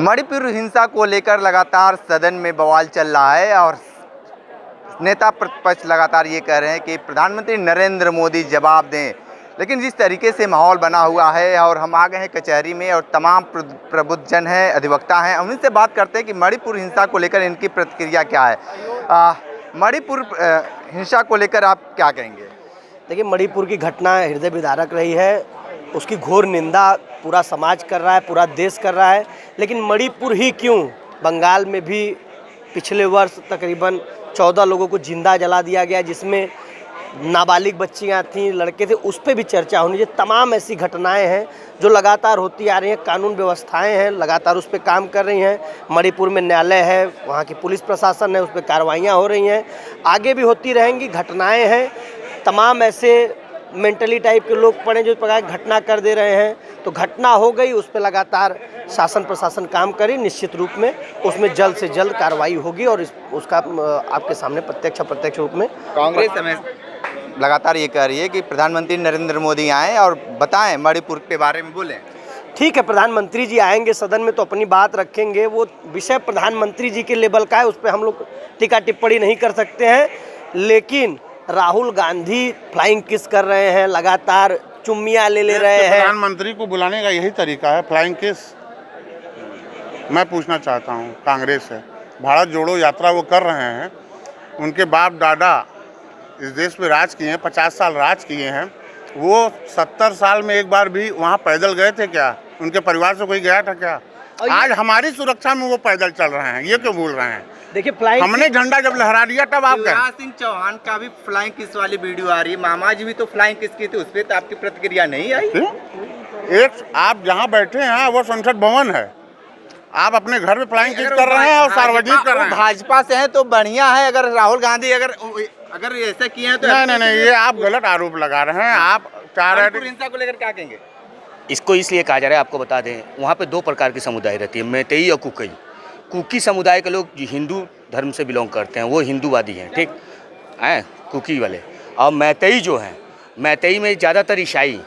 मणिपुर हिंसा को लेकर लगातार सदन में बवाल चल रहा है और नेता प्रतिपक्ष लगातार ये कह रहे हैं कि प्रधानमंत्री नरेंद्र मोदी जवाब दें। लेकिन जिस तरीके से माहौल बना हुआ है और हम आ गए हैं कचहरी में और तमाम प्रबुद्धजन हैं, अधिवक्ता हैं, उनसे बात करते हैं कि मणिपुर हिंसा को लेकर इनकी प्रतिक्रिया क्या है। मणिपुर हिंसा को लेकर आप क्या कहेंगे? देखिए, मणिपुर की घटना हृदय विदारक रही है, उसकी घोर निंदा पूरा समाज कर रहा है, पूरा देश कर रहा है। लेकिन मणिपुर ही क्यों, बंगाल में भी पिछले वर्ष तकरीबन 14 लोगों को जिंदा जला दिया गया, जिसमें नाबालिग बच्चियां थीं, लड़के थे, उस पर भी चर्चा होनी चाहिए। तमाम ऐसी घटनाएं हैं जो लगातार होती आ रही हैं, कानून व्यवस्थाएं हैं लगातार उस पर काम कर रही हैं। मणिपुर में न्यायालय है, वहाँ की पुलिस प्रशासन है, उस पर कार्रवाइयाँ हो रही हैं, आगे भी होती रहेंगी। घटनाएँ हैं, तमाम ऐसे मेंटली टाइप के लोग पड़े जो प्रकार घटना कर दे रहे हैं, तो घटना हो गई, उस पर लगातार शासन प्रशासन काम करे, निश्चित रूप में उसमें जल्द से जल्द कार्रवाई होगी और उसका आपके सामने प्रत्यक्ष रूप में। कांग्रेस हमें लगातार ये कह रही है कि प्रधानमंत्री नरेंद्र मोदी आएँ और बताएं, मणिपुर के बारे में बोलें। ठीक है, प्रधानमंत्री जी आएंगे सदन में तो अपनी बात रखेंगे, वो विषय प्रधानमंत्री जी के लेवल का है, उस पर हम लोग टीका टिप्पणी नहीं कर सकते हैं। लेकिन राहुल गांधी फ्लाइंग किस कर रहे हैं, लगातार चुम्मियां ले रहे हैं। प्रधानमंत्री को बुलाने का यही तरीका है, फ्लाइंग किस। मैं पूछना चाहता हूं, कांग्रेस है, भारत जोड़ो यात्रा वो कर रहे हैं, उनके बाप दादा इस देश पे राज किए हैं, 50 साल राज किए हैं, वो 70 साल में एक बार भी वहां पैदल गए थे क्या? उनके परिवार से कोई गया था क्या? आज हमारी सुरक्षा में वो पैदल चल रहे हैं, ये क्यों भूल रहे हैं? देखिए, फ्लाइंग हमने झंडा जब लहरा दिया तब आप गए। शिवराज सिंह चौहान का भी फ्लाइंग किस वाली वीडियो आ रही है, मामा जी भी तो फ्लाइंग किस की थी, उस पर तो आपकी प्रतिक्रिया नहीं आई। एक आप जहाँ बैठे हैं वो संसद भवन है, आप अपने घर में फ्लाइंग किस कर रहे हैं और सार्वजनिक कर रहे हैं। भाजपा से है तो बढ़िया है, अगर राहुल गांधी अगर ऐसा किए हैं तो नहीं, ये आप गलत आरोप लगा रहे हैं। आप चाह रहे हैं हिंसा को लेकर क्या कहेंगे? इसको इसलिए कहा जा रहा है, आपको बता दें, वहाँ पे 2 प्रकार की समुदाय रहती है, मैतेई और कुकी। कुकी समुदाय के लोग जो हिंदू धर्म से बिलोंग करते हैं वो हिंदूवादी हैं, ठीक है, कुकी वाले। और मैतेई जो हैं, मैतेई में ज़्यादातर ईसाई,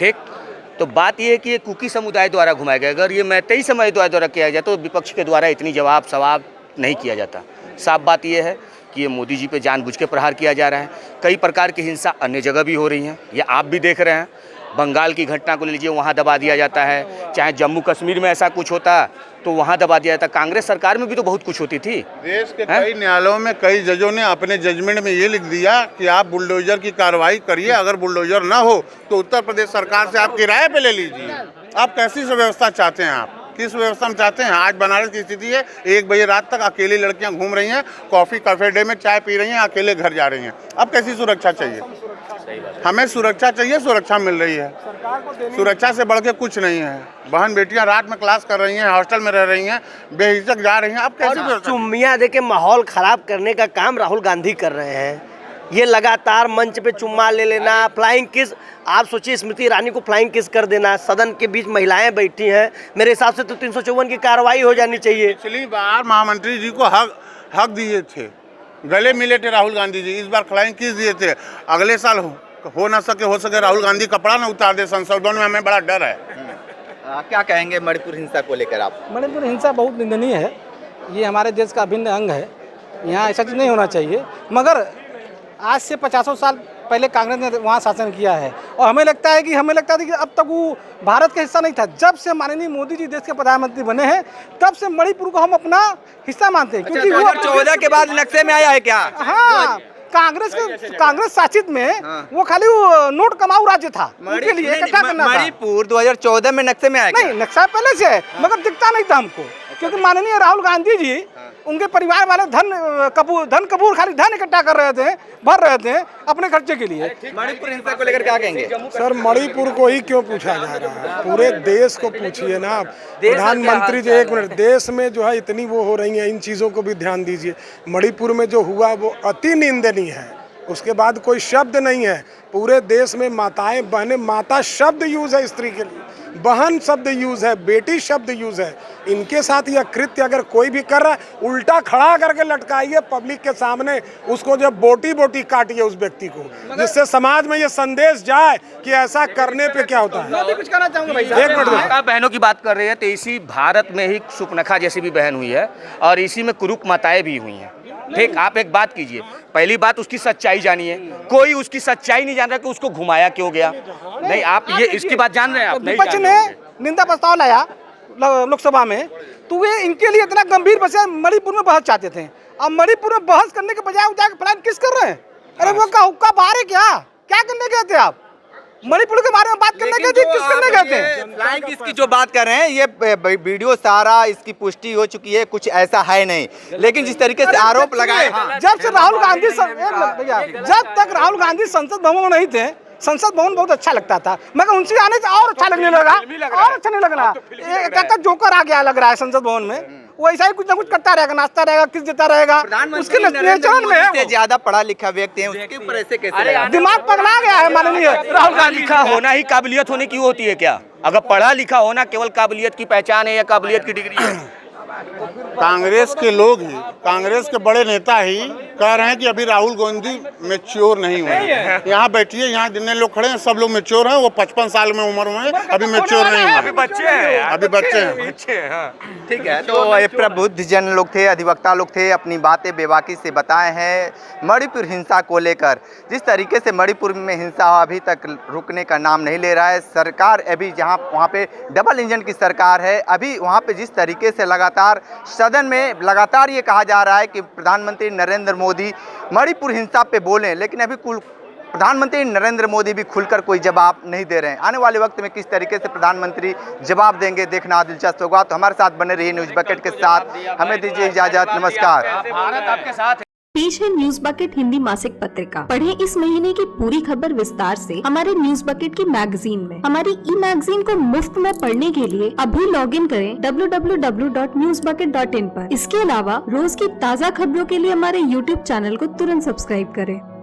ठीक। तो बात ये है कि ये कुकी समुदाय द्वारा घुमाया गया। अगर ये मैतेई समुदाय द्वारा किया जाए तो विपक्ष के द्वारा इतनी जवाब सवाब नहीं किया जाता। साफ बात ये है कि ये मोदी जी पे जानबूझ के प्रहार किया जा रहा है। कई प्रकार की हिंसा अन्य जगह भी हो रही हैं, ये आप भी देख रहे हैं। बंगाल की घटना को ले लीजिए, वहाँ दबा दिया जाता है, चाहे जम्मू कश्मीर में ऐसा कुछ होता तो वहाँ दबा दिया जाता। कांग्रेस सरकार में भी तो बहुत कुछ होती थी। देश के कई न्यायालयों में कई जजों ने अपने जजमेंट में ये लिख दिया कि आप बुलडोजर की कार्रवाई करिए, अगर बुलडोजर ना हो तो उत्तर प्रदेश सरकार से आप किराए पे ले लीजिए। आप कैसी व्यवस्था चाहते हैं? आप किस व्यवस्था में चाहते हैं? आज बनारस की स्थिति है, 1 बजे रात तक अकेली लड़कियां घूम रही हैं, कॉफ़ी कैफे डे में चाय पी रही हैं, अकेले घर जा रही हैं। अब कैसी सुरक्षा चाहिए? हमें सुरक्षा चाहिए, सुरक्षा मिल रही है। सुरक्षा से बढ़ के कुछ नहीं है। बहन बेटियां रात में क्लास कर रही हैं, हॉस्टल में रह रही हैं, बेहिचक जा रही हैं। अब कैसे चुम्मियां देके माहौल खराब करने का काम राहुल गांधी कर रहे हैं। ये लगातार मंच पे चुम्मा ले लेना, फ्लाइंग किस। आप सोचिए, स्मृति ईरानी को फ्लाइंग किस कर देना, सदन के बीच महिलाएं बैठी हैं। मेरे हिसाब से तो 354 की कार्रवाई हो जानी चाहिए। पिछली बार महामंत्री जी को हक दिए थे, गले मिले थे राहुल गांधी जी, इस बार फ्लाइंग किस दिए थे। अगले साल हो ना सके, हो सके राहुल गांधी कपड़ा ना उतार दे संसद भवन में, हमें बड़ा डर है। क्या कहेंगे मणिपुर हिंसा को लेकर आप? मणिपुर हिंसा बहुत निंदनीय है, ये हमारे देश का अभिन्न अंग है, यहाँ ऐसा चीज़ नहीं होना चाहिए। मगर आज से 50 साल पहले कांग्रेस ने वहाँ शासन किया है और हमें लगता है कि अब तक वो भारत का हिस्सा नहीं था। जब से माननीय मोदी जी देश के प्रधानमंत्री बने हैं तब से मणिपुर को हम अपना हिस्सा मानते हैं। क्योंकि 2014 के बाद नक्शे में आया है क्या? हाँ, कांग्रेस शासित में वो खाली वो नोट कमाऊ राज्य था, उनके लिए इकट्ठा करना था। मणिपुर 2014 में नक्शे में आया? नहीं, नक्शा पहले से है, मगर दिखता नहीं था हमको, क्योंकि माननीय राहुल गांधी जी उनके परिवार वाले धन कपूर खाली धन इकट्ठा कर रहे थे, भर रहे थे अपने खर्चे के लिए। मणिपुर हिंसा को लेकर क्या कहेंगे? सर, मणिपुर को ही क्यों पूछा जा रहा है? पूरे देश को पूछिए ना। प्रधानमंत्री जी, 1 मिनट, देश में जो है इतनी वो हो रही है, इन चीज़ों को भी ध्यान दीजिए। मणिपुर में जो हुआ वो अति निंदनीय है, उसके बाद कोई शब्द नहीं है। पूरे देश में माताएं बहनें, माता शब्द यूज है स्त्री के लिए, बहन शब्द यूज है, बेटी शब्द यूज है। इनके साथ यह कृत्य अगर कोई भी कर रहा है, उल्टा खड़ा करके लटकाइए पब्लिक के सामने, उसको जब बोटी बोटी काटिए उस व्यक्ति को, जिससे समाज में ये संदेश जाए कि ऐसा करने पे क्या होता है। मैं भी कुछ कहना चाहूंगा भाई एक मिनट में। आप बहनों की बात कर रहे हैं तो इसी भारत में ही सुपनखा जैसी भी बहन हुई है और इसी में कुरूप माताएं भी हुई हैं। ठीक, आप एक बात कीजिए, पहली बात उसकी सच्चाई जानिए। कोई उसकी सच्चाई नहीं जान रहा कि उसको घुमाया क्यों गया। नहीं, आप ये इसकी बात जान रहे हैं, आप नहीं विपक्ष जान ने रहे होंगे। निंदा प्रस्ताव लाया लोकसभा में, तो वे इनके लिए इतना गंभीर बचे मणिपुर में बहस चाहते थे। अब मणिपुर में बहस करने के बजाय जाकर प्लान किस कर रहे हैं? अरे वो का हुक्का बाहर है क्या करने गए थे आप? मणिपुर के बारे में बात करने गए थे, किस करने गए थे? फ्लाइंग किस की जो बात कर रहे हैं, ये वीडियो सारा इसकी पुष्टि हो चुकी है, कुछ ऐसा है नहीं, लेकिन जिस तरीके से आरोप लगाए, जब से राहुल गांधी जब तक राहुल गांधी संसद भवन में नहीं थे, संसद भवन बहुत अच्छा लगता था, मगर उनसे आने से और अच्छा लगने लगा, और अच्छा नहीं लग रहा। एक जोकर आ गया लग रहा है संसद भवन में, वो ऐसा ही कुछ ना कुछ करता रहेगा, नाचता रहेगा, किस देता रहेगा। उसके नेचर में है, ज्यादा पढ़ा लिखा व्यक्ति है, उसके ऊपर ऐसे कैसे लगा? दिमाग पगला गया है माननीय राहुल गांधी। लिखा होना ही काबिलियत होने की होती है क्या? अगर पढ़ा लिखा होना केवल काबिलियत की पहचान है या काबिलियत की डिग्री है? कांग्रेस के लोग ही, कांग्रेस के बड़े नेता ही कह रहे हैं कि अभी राहुल गांधी मैच्योर नहीं हुए। यहाँ बैठिए, यहाँ जितने लोग खड़े हैं सब लोग मैच्योर हैं। वो 55 साल में उम्र में अभी मैच्योर नहीं हुए, अभी बच्चे हैं, अभी बच्चे हैं। ठीक है, तो ये प्रबुद्ध जन लोग थे, अधिवक्ता लोग थे, अपनी बातें बेबाकी से बताए हैं। मणिपुर हिंसा को लेकर जिस तरीके से मणिपुर में हिंसा अभी तक रुकने का नाम नहीं ले रहा है, सरकार अभी जहां वहां पे डबल इंजन की सरकार है, अभी वहां पे जिस तरीके से लगातार सदन में लगातार ये कहा जा रहा है कि प्रधानमंत्री नरेंद्र मोदी मणिपुर हिंसा पे बोलें, लेकिन अभी प्रधानमंत्री नरेंद्र मोदी भी खुलकर कोई जवाब नहीं दे रहे हैं। आने वाले वक्त में किस तरीके से प्रधानमंत्री जवाब देंगे, देखना दिलचस्प होगा। तो हमारे साथ बने रहिए न्यूज़ बकेट के साथ, हमें दीजिए इजाजत, नमस्कार। भारत आपके साथ है। पेश है न्यूज बकेट हिंदी मासिक पत्रिका। पढ़ें इस महीने की पूरी खबर विस्तार से हमारे न्यूज बकेट की मैगजीन में। हमारी ई मैगजीन को मुफ्त में पढ़ने के लिए अभी लॉगिन करें www.newsbucket.in पर। इसके अलावा रोज की ताज़ा खबरों के लिए हमारे YouTube चैनल को तुरंत सब्सक्राइब करें।